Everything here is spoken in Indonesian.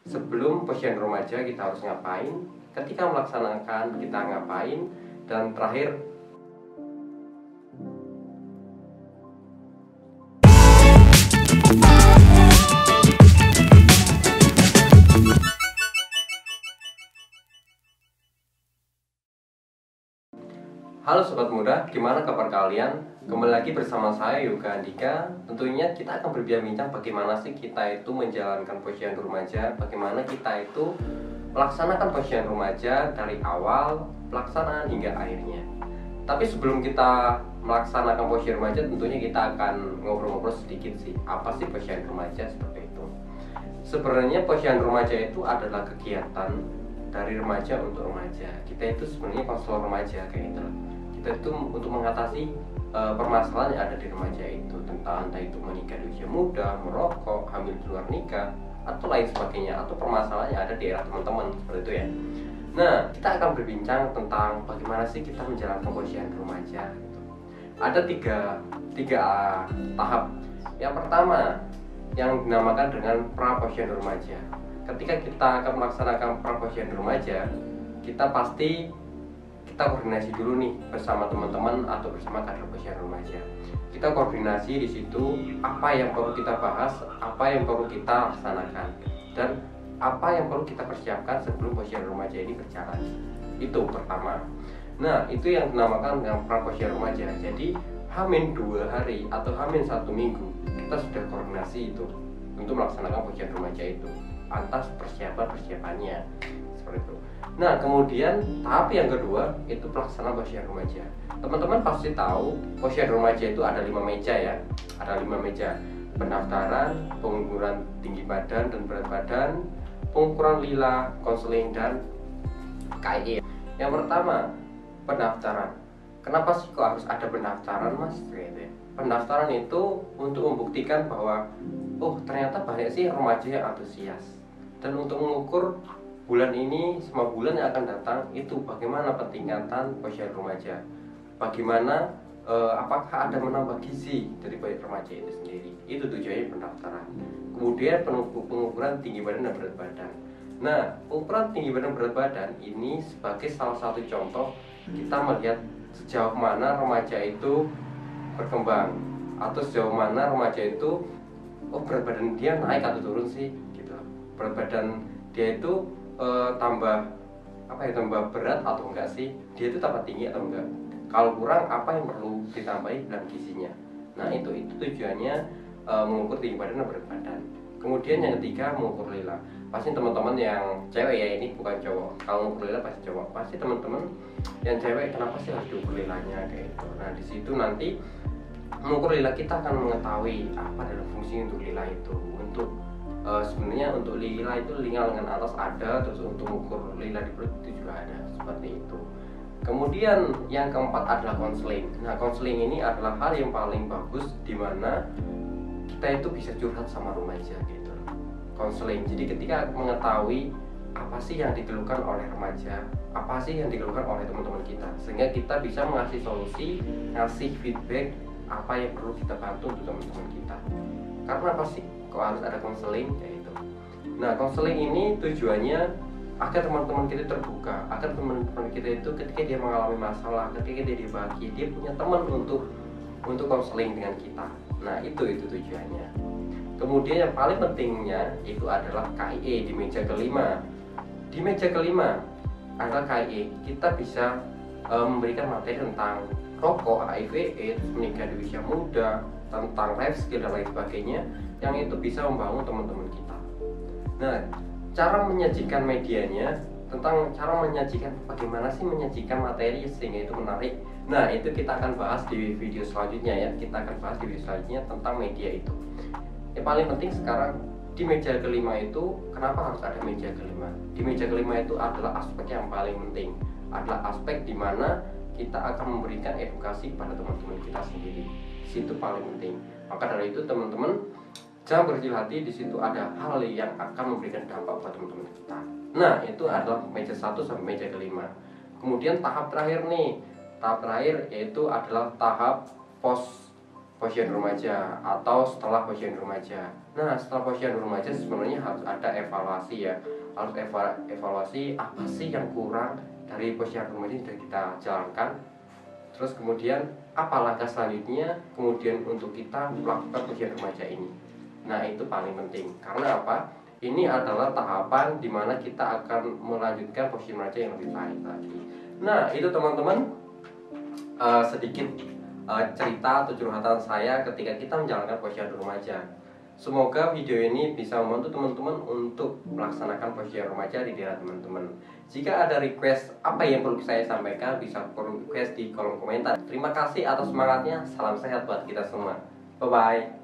sebelum posyandu remaja kita harus ngapain, ketika melaksanakan kita ngapain, dan terakhir halo Sobat Muda, gimana kabar kalian? Kembali lagi bersama saya Yoga Andika. Tentunya kita akan berbincang bagaimana sih kita itu menjalankan posyandu remaja, bagaimana kita itu melaksanakan posyandu remaja dari awal pelaksanaan hingga akhirnya. Tapi sebelum kita melaksanakan posyandu remaja, tentunya kita akan ngobrol-ngobrol sedikit sih. Apa sih posyandu remaja seperti itu? Sebenarnya posyandu remaja itu adalah kegiatan dari remaja untuk remaja. Kita itu sebenarnya konselor remaja kayak gitu. Kita itu untuk mengatasi permasalahan yang ada di remaja itu, tentang entah itu menikah di usia muda, merokok, hamil di luar nikah, atau lain sebagainya, atau permasalahan yang ada di era teman-teman seperti itu ya. Nah, kita akan berbincang tentang bagaimana sih kita menjalankan posyandu remaja gitu. Ada tiga tahap. Yang pertama yang dinamakan dengan pra posyandu remaja. Ketika kita akan melaksanakan pra posyandu remaja, kita koordinasi dulu nih bersama teman-teman atau bersama kader posyandu remaja. Kita koordinasi di situ apa yang perlu kita bahas, apa yang perlu kita laksanakan, dan apa yang perlu kita persiapkan sebelum posyandu remaja ini berjalan. Itu pertama. Nah, itu yang dinamakan dengan pra posyandu remaja. Jadi H-2 hari atau H-1 minggu kita sudah koordinasi itu untuk melaksanakan posyandu remaja itu atas persiapannya seperti itu. Nah, kemudian tahap yang kedua itu pelaksanaan posyandu remaja. Teman-teman pasti tahu posyandu remaja itu ada 5 meja ya. Ada 5 meja: pendaftaran, pengukuran tinggi badan dan berat badan, pengukuran lila, konseling, dan KIE. Yang pertama, pendaftaran. Kenapa sih kok harus ada pendaftaran, Mas? Gitu ya. Pendaftaran itu untuk membuktikan bahwa ternyata banyak sih remaja yang antusias. Dan untuk mengukur bulan ini, semua bulan yang akan datang itu bagaimana peningkatan posyandu remaja, bagaimana apakah ada menambah gizi dari remaja itu sendiri. Itu tujuannya pendaftaran. Kemudian pengukuran tinggi badan dan berat badan. Nah, pengukuran tinggi badan dan berat badan ini sebagai salah satu contoh kita melihat sejauh mana remaja itu berkembang, atau sejauh mana remaja itu berat badan dia naik atau turun sih gitu. Berat badan dia itu tambah berat atau enggak sih, dia itu tambah tinggi atau enggak, kalau kurang apa yang perlu ditambahi dan gizinya. Nah, itu tujuannya mengukur tinggi badan dan berat badan. Kemudian yang ketiga, mengukur lila. Pasti teman-teman yang cewek ya, ini bukan cowok, kalau mengukur lila pasti cowok. Pasti teman-teman yang cewek, kenapa sih harus diukur lilanya kayak gitu. Nah, di situ nanti mengukur lila kita akan mengetahui apa adalah fungsi untuk lila itu. Untuk sebenarnya untuk lila itu lengan atas ada, terus untuk mengukur lila di perut itu juga ada, seperti itu. Kemudian yang keempat adalah konseling. Nah, konseling ini adalah hal yang paling bagus di mana kita itu bisa curhat sama remaja gitu. Konseling. Jadi ketika mengetahui apa sih yang dikeluhkan oleh remaja, apa sih yang dikeluhkan oleh teman-teman kita, sehingga kita bisa mengasih solusi, ngasih feedback apa yang perlu kita bantu untuk teman-teman kita. Karena apa sih kok harus ada konseling kayak gitu. Nah, konseling ini tujuannya agar teman-teman kita terbuka, agar teman-teman kita itu ketika dia mengalami masalah, ketika dia bahagia, dia punya teman untuk konseling dengan kita. Nah, itu tujuannya. Kemudian yang paling pentingnya itu adalah KIE di meja kelima. Di meja kelima adalah KIE. Kita bisa memberikan materi tentang rokok, HIV/AIDS, menikah di usia muda, tentang life skill dan lain sebagainya, yang itu bisa membangun teman-teman kita. Nah, cara menyajikan medianya, tentang cara menyajikan bagaimana sih menyajikan materi sehingga itu menarik. Nah, itu kita akan bahas di video selanjutnya ya. Kita akan bahas di video selanjutnya tentang media itu. Yang paling penting sekarang di meja kelima itu, kenapa harus ada meja kelima? Di meja kelima itu adalah aspek yang paling penting, adalah aspek di mana kita akan memberikan edukasi pada teman-teman kita sendiri. Situ paling penting. Maka dari itu teman-teman jangan berkecil hati, di situ ada hal yang akan memberikan dampak buat teman-teman kita. Nah, itu adalah meja 1 sampai meja kelima. Kemudian tahap terakhir nih. Tahap terakhir yaitu adalah tahap pos posyandu remaja atau setelah posyandu remaja. Nah, setelah posyandu remaja sebenarnya harus ada evaluasi ya. Harus evaluasi apa sih yang kurang dari posyandu remaja yang sudah kita jalankan. Terus kemudian apa langkah selanjutnya kemudian untuk kita melakukan posyandu remaja ini. Nah, itu paling penting. Karena apa? Ini adalah tahapan di mana kita akan melanjutkan posyandu remaja yang lebih baik lagi. Nah, itu teman-teman sedikit cerita atau curhatan saya ketika kita menjalankan posyandu remaja. Semoga video ini bisa membantu teman-teman untuk melaksanakan posyandu remaja di daerah teman-teman. Jika ada request apa yang perlu saya sampaikan, bisa request di kolom komentar. Terima kasih atas semangatnya. Salam sehat buat kita semua. Bye-bye.